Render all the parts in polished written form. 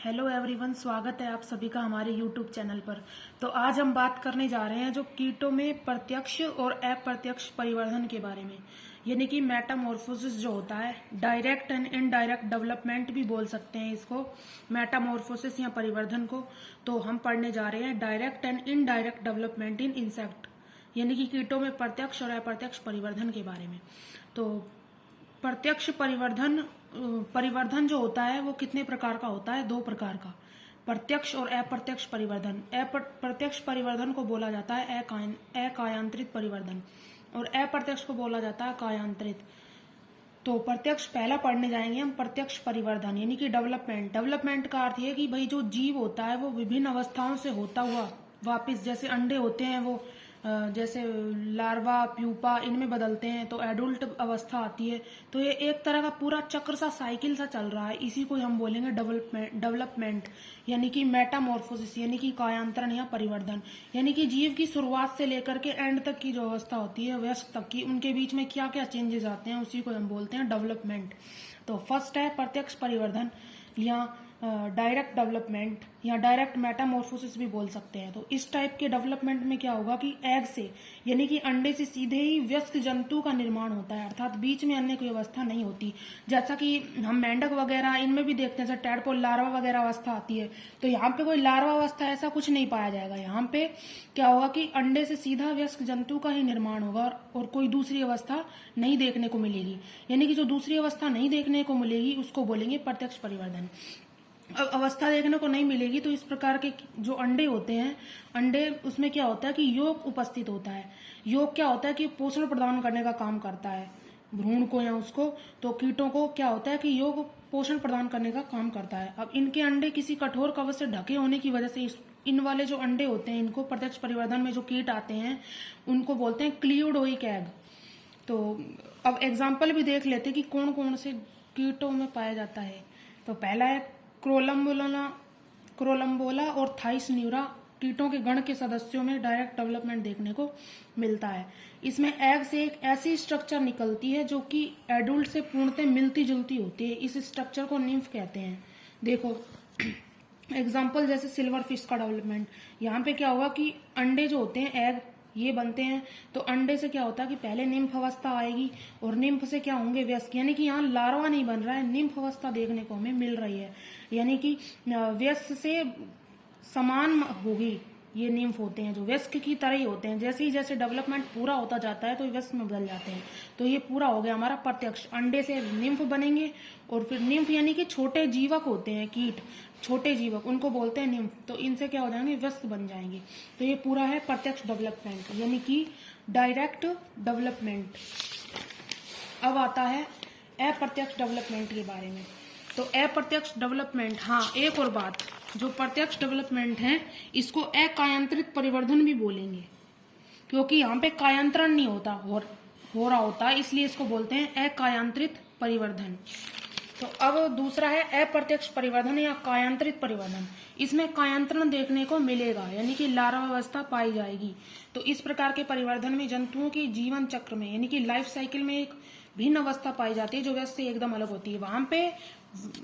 Hello everyone, स्वागत है आप सभी का हमारे यूट्यूब चैनल पर। तो आज हम बात करने जा रहे हैं जो कीटों में प्रत्यक्ष और अप्रत्यक्ष परिवर्धन के बारे में, यानी कि मेटामॉर्फोसिस जो होता है, डायरेक्ट एंड इनडायरेक्ट डेवलपमेंट भी बोल सकते हैं इसको, मेटामॉर्फोसिस या परिवर्धन को। तो हम पढ़ने जा रहे हैं direct and indirect development in insect, यानी कि कीटों में प्रत्यक्ष और अप्रत्यक्ष परिवर्धन के बारे में। तो प्रत्यक्ष परिवर्धन जो होता है वो कितने प्रकार का होता है? दो प्रकार का, प्रत्यक्ष और अप्रत्यक्ष परिवर्धन। प्रत्यक्ष परिवर्धन को बोला जाता है अकायांत्रित परिवर्धन और अप्रत्यक्ष को बोला जाता है कायांत्रित। तो प्रत्यक्ष पहला पढ़ने जाएंगे हम, प्रत्यक्ष परिवर्धन यानी कि डेवलपमेंट का अर्थ है कि भाई जो जीव होता है वो विभिन्न अवस्थाओं से होता हुआ वापस, जैसे अंडे होते हैं वो जैसे लार्वा प्यूपा इनमें बदलते हैं तो एडल्ट अवस्था आती है। तो ये एक तरह का पूरा चक्र सा, साइकिल सा चल रहा है, इसी को हम बोलेंगे डेवलपमेंट यानी कि मेटामॉर्फोसिस यानी कि कायांतरण या परिवर्धन। यानी कि जीव की शुरुआत से लेकर के एंड तक की जो अवस्था होती है, वयस्क तक की, उनके बीच में क्या क्या चेंजेस आते हैं उसी को हम बोलते हैं डेवलपमेंट। तो फर्स्ट है प्रत्यक्ष परिवर्धन या डायरेक्ट डेवलपमेंट या डायरेक्ट मेटामॉर्फोसिस भी बोल सकते हैं। तो इस टाइप के डेवलपमेंट में क्या होगा कि एग से यानी कि अंडे से सीधे ही वयस्क जंतु का निर्माण होता है, अर्थात बीच में अन्य कोई अवस्था नहीं होती। जैसा कि हम मेंढक वगैरह इनमें भी देखते हैं, जैसे टैडपोल लार्वा वगैरह अवस्था आती है, तो यहाँ पे कोई लार्वा अवस्था ऐसा कुछ नहीं पाया जाएगा। यहाँ पे क्या होगा कि अंडे से सीधा वयस्क जंतु का ही निर्माण होगा और कोई दूसरी अवस्था नहीं देखने को मिलेगी। यानी कि जो दूसरी अवस्था नहीं देखने को मिलेगी उसको बोलेंगे प्रत्यक्ष परिवर्धन। अवस्था देखने को नहीं मिलेगी तो इस प्रकार के जो अंडे होते हैं, अंडे उसमें क्या होता है कि योग उपस्थित होता है। योग क्या होता है कि पोषण प्रदान करने का काम करता है भ्रूण को या उसको। तो कीटों को क्या होता है कि योग पोषण प्रदान करने का काम करता है। अब इनके अंडे किसी कठोर कवच से ढके होने की वजह से इन वाले जो अंडे होते हैं, इनको प्रत्यक्ष परिवर्धन में जो कीट आते हैं उनको बोलते हैं क्लियोडोइक एग। तो अब एग्जाम्पल भी देख लेते कि कौन कौन से कीटों में पाया जाता है। तो पहला है क्रोलम्बोला और थाइसन्यूरा कीटों के गण के सदस्यों में डायरेक्ट डेवलपमेंट देखने को मिलता है। इसमें एग से एक ऐसी स्ट्रक्चर निकलती है जो कि एडल्ट से पूर्णतः मिलती जुलती होती है। इस स्ट्रक्चर को निम्फ कहते हैं। देखो एग्जाम्पल जैसे सिल्वर फिश का डेवलपमेंट, यहाँ पे क्या होगा कि अंडे जो होते हैं एग ये बनते हैं, तो अंडे से क्या होता है कि पहले निम्फ अवस्था आएगी और निम्फ से क्या होंगे वयस्क, यानी कि यहाँ लार्वा नहीं बन रहा है, निम्फ अवस्था देखने को हमें मिल रही है। यानी कि वयस्क से समान होगी, ये निम्फ होते हैं जो वयस्क की तरह ही होते हैं। जैसे ही जैसे डेवलपमेंट पूरा होता जाता है तो वयस्क में बदल जाते हैं। तो ये पूरा हो गया हमारा प्रत्यक्ष, अंडे से निम्फ बनेंगे और फिर निम्फ यानी कि छोटे जीवक होते हैं कीट, छोटे जीवक उनको बोलते हैं निम्फ। तो इनसे क्या हो जाएंगे, वयस्क बन जाएंगे। तो ये पूरा है प्रत्यक्ष डेवलपमेंट यानी कि डायरेक्ट डेवलपमेंट। अब आता है अप्रत्यक्ष डेवलपमेंट के बारे में। तो अप्रत्यक्ष डेवलपमेंट, हाँ एक और बात, जो प्रत्यक्ष डेवलपमेंट है इसको अकायांत्रित परिवर्धन भी बोलेंगे, क्योंकि यहाँ पे कायांतरण नहीं होता, हो रहा होता, इसलिए इसको बोलते हैं अकायांत्रित परिवर्धन। तो अब दूसरा है अप्रत्यक्ष परिवर्धन या कायांत्रित परिवर्धन। इसमें कायांतरण देखने को मिलेगा, यानी कि लार्वा अवस्था पाई जाएगी। तो इस प्रकार के परिवर्धन में जंतुओं के जीवन चक्र में यानी कि लाइफ साइकिल में एक भिन्न अवस्था पाई जाती है जो वयस्क से एकदम अलग होती है। वहां पे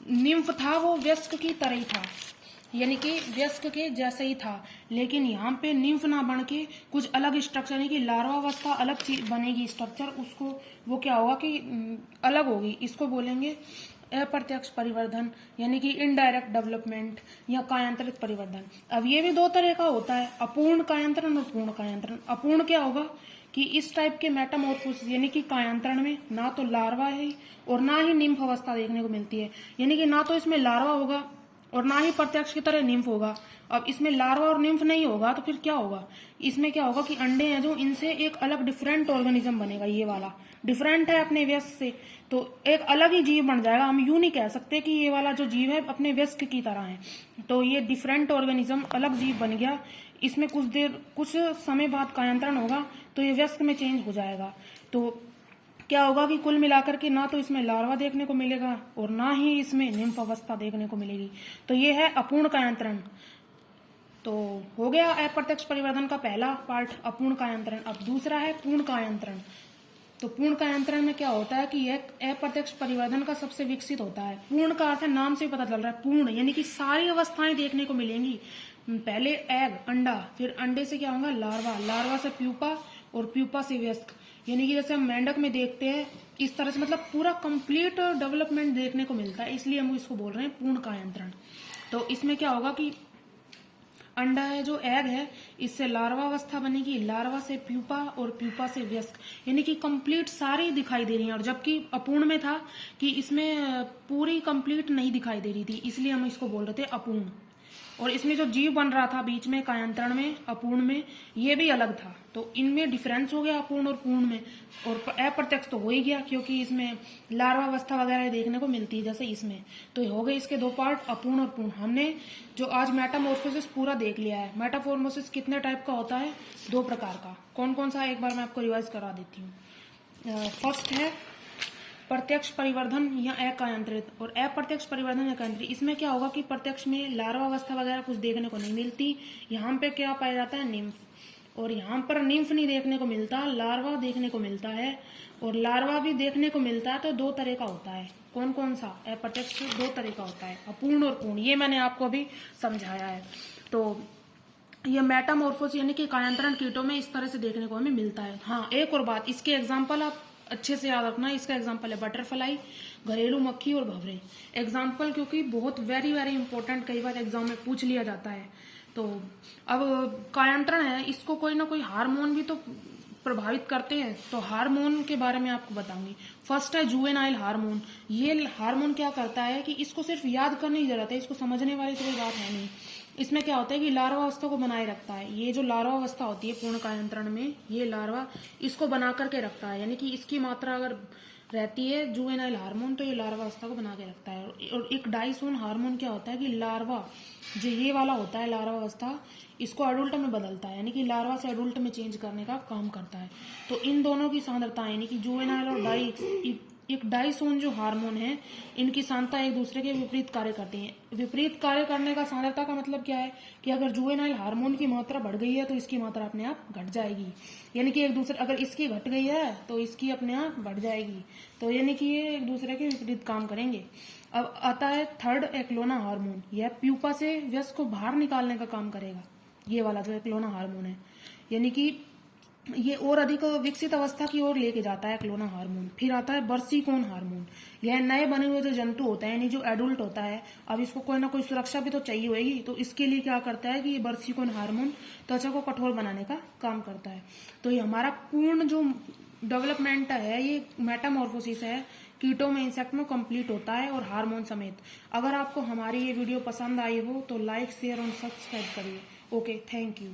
निम्फ था वो वयस्क की तरह ही था, यानी कि वयस्क के जैसे ही था, लेकिन यहाँ पे निम्फ ना बन के कुछ अलग स्ट्रक्चर, यानी कि लार्वा अवस्था अलग चीज बनेगी स्ट्रक्चर, उसको वो क्या होगा कि अलग होगी। इसको बोलेंगे अप्रत्यक्ष परिवर्धन यानी कि इनडायरेक्ट डेवलपमेंट या कायांतरित परिवर्धन। अब ये भी दो तरह का होता है, अपूर्ण कायांतरण और पूर्ण कायांतरण। अपूर्ण क्या होगा कि इस टाइप के मेटामॉर्फोसिस यानी कि कायांतरण में ना तो लार्वा है और ना ही निम्फ अवस्था देखने को मिलती है, यानी कि ना तो इसमें लार्वा होगा और ना ही प्रत्यक्ष की तरह निम्फ होगा। अब इसमें लार्वा और निम्फ नहीं होगा तो फिर क्या होगा, इसमें क्या होगा कि अंडे हैं जो, इनसे एक अलग डिफरेंट ऑर्गेनिज्म बनेगा। ये वाला डिफरेंट है अपने व्यस्क से, तो एक अलग ही जीव बन जाएगा। हम यूं नहीं कह सकते कि ये वाला जो जीव है अपने व्यस्क की तरह है। तो ये डिफरेंट ऑर्गेनिज्म अलग जीव बन गया। इसमें कुछ समय बाद कायांतरण होगा तो ये व्यस्क में चेंज हो जाएगा। तो क्या होगा कि कुल मिलाकर के ना तो इसमें लार्वा देखने को मिलेगा और ना ही इसमें निम्फ अवस्था देखने को मिलेगी। तो ये है अपूर्ण कायांतरण। तो हो गया अप्रत्यक्ष परिवर्धन का पहला पार्ट, अपूर्ण कायांतरण। अब दूसरा है पूर्ण कायांतरण। तो पूर्ण कायांतरण में क्या होता है कि यह अप्रत्यक्ष परिवर्धन का सबसे विकसित होता है। पूर्ण का अर्थ है, नाम से पता चल रहा है पूर्ण, यानी कि सारी अवस्थाएं देखने को मिलेंगी। पहले एग अंडा, फिर अंडे से क्या होगा लार्वा, लार्वा से प्यूपा और प्यूपा से वयस्क, यानी कि जैसे हम मेंढक में देखते हैं इस तरह से, मतलब पूरा कंप्लीट डेवलपमेंट देखने को मिलता है, इसलिए हम इसको बोल रहे हैं पूर्ण कायांतरण। तो इसमें क्या होगा कि अंडा है जो एग है, इससे लार्वा अवस्था बनेगी, लार्वा से प्यूपा और प्यूपा से वयस्क, यानी कि कंप्लीट सारी दिखाई दे रही है। और जबकि अपूर्ण में था कि इसमें पूरी कंप्लीट नहीं दिखाई दे रही थी, इसलिए हम इसको बोल रहे थे अपूर्ण। और इसमें जो जीव बन रहा था बीच में कायांतरण में अपूर्ण में, ये भी अलग था। तो इनमें डिफरेंस हो गया अपूर्ण और पूर्ण में। और अप्रत्यक्ष तो हो ही गया क्योंकि इसमें लार्वा अवस्था वगैरह देखने को मिलती है जैसे इसमें। तो हो गए इसके दो पार्ट, अपूर्ण और पूर्ण। हमने जो आज मेटामॉर्फोसिस पूरा देख लिया है। मेटामॉर्फोसिस कितने टाइप का होता है? 2 प्रकार का। कौन कौन सा, एक बार मैं आपको रिवाइज करा देती हूँ। फर्स्ट है प्रत्यक्ष परिवर्धन या अकायांत्रित, और अप्रत्यक्ष परिवर्धन या कायांत्रित। इसमें क्या होगा कि प्रत्यक्ष में लार्वा अवस्था वगैरह कुछ देखने को नहीं मिलती। यहाँ पे क्या पाया जाता है? निम्फ। और यहाँ पर निम्फ नहीं देखने को मिलता, लार्वा देखने को मिलता है। और लार्वा भी देखने को मिलता है तो 2 तरह का होता है। कौन कौन सा? अप्रत्यक्ष 2 तरह का होता है, अपूर्ण और पूर्ण। ये मैंने आपको अभी समझाया है। तो ये मेटामॉर्फोसिस यानी कि कायांतरण कीटों में इस तरह से देखने को हमें मिलता है। हाँ, एक और बात, इसके एग्जाम्पल आप अच्छे से याद रखना। इसका एग्जाम्पल है बटरफ्लाई, घरेलू मक्खी और भंवरे। एग्जाम्पल क्योंकि बहुत वेरी वेरी इंपॉर्टेंट, कई बार एग्जाम में पूछ लिया जाता है। तो अब कायांतरण है, इसको कोई ना कोई हार्मोन भी तो प्रभावित करते हैं। तो हार्मोन के बारे में आपको बताऊंगी। फर्स्ट है जुवेनाइल हार्मोन। ये हार्मोन क्या करता है कि इसको सिर्फ याद करने की जरूरत है, इसको समझने वाली तो कोई बात है नहीं। इसमें क्या होता है कि लार्वा अवस्था को बनाए रखता है। ये जो लार्वा अवस्था होती है पूर्ण कायांतरण में, ये लार्वा इसको बना करके रखता है, यानी कि इसकी मात्रा अगर रहती है जुवेनाइल हार्मोन तो ये लार्वा अवस्था को बना के रखता है। और एक डाइसोन हार्मोन क्या होता है कि लार्वा जो ये वाला होता है लार्वा अवस्था, इसको अडल्ट में बदलता है, यानी कि लार्वा से अडल्ट में चेंज करने का काम करता है। तो इन दोनों की सांद्रता यानी कि जुवेनाइल और एक डाइसोन जो हार्मोन है, इनकी सांद्रता एक दूसरे के विपरीत कार्य करती है। विपरीत कार्य करने का सांद्रता का मतलब क्या है कि अगर जुवेनाइल हार्मोन की मात्रा बढ़ गई है तो इसकी मात्रा अपने आप घट जाएगी, यानी कि एक दूसरे, अगर इसकी घट गई है तो इसकी अपने आप बढ़ जाएगी। तो यानी कि ये एक दूसरे के विपरीत काम करेंगे। अब आता है थर्ड, एक्लोना हार्मोन। यह प्यूपा से वयस्क को बाहर निकालने का काम करेगा, ये वाला जो एक्लोना हार्मोन है, यानी कि ये और अधिक विकसित अवस्था की ओर लेके जाता है एक्लोना हार्मोन। फिर आता है बर्सिकोन हार्मोन। यह नए बने हुए जो जंतु होता है, यानी जो एडल्ट होता है, अब इसको कोई ना कोई सुरक्षा भी तो चाहिए होगी, तो इसके लिए क्या करता है कि ये बर्सिकोन हार्मोन त्वचा को कठोर बनाने का काम करता है। तो ये हमारा पूर्ण जो डेवलपमेंट है, ये मेटामॉर्फोसिस है, कीटों में इंसेक्ट में कंप्लीट होता है और हार्मोन समेत। अगर आपको हमारी ये वीडियो पसंद आई हो तो लाइक शेयर और सब्सक्राइब करिए। Okay, thank you.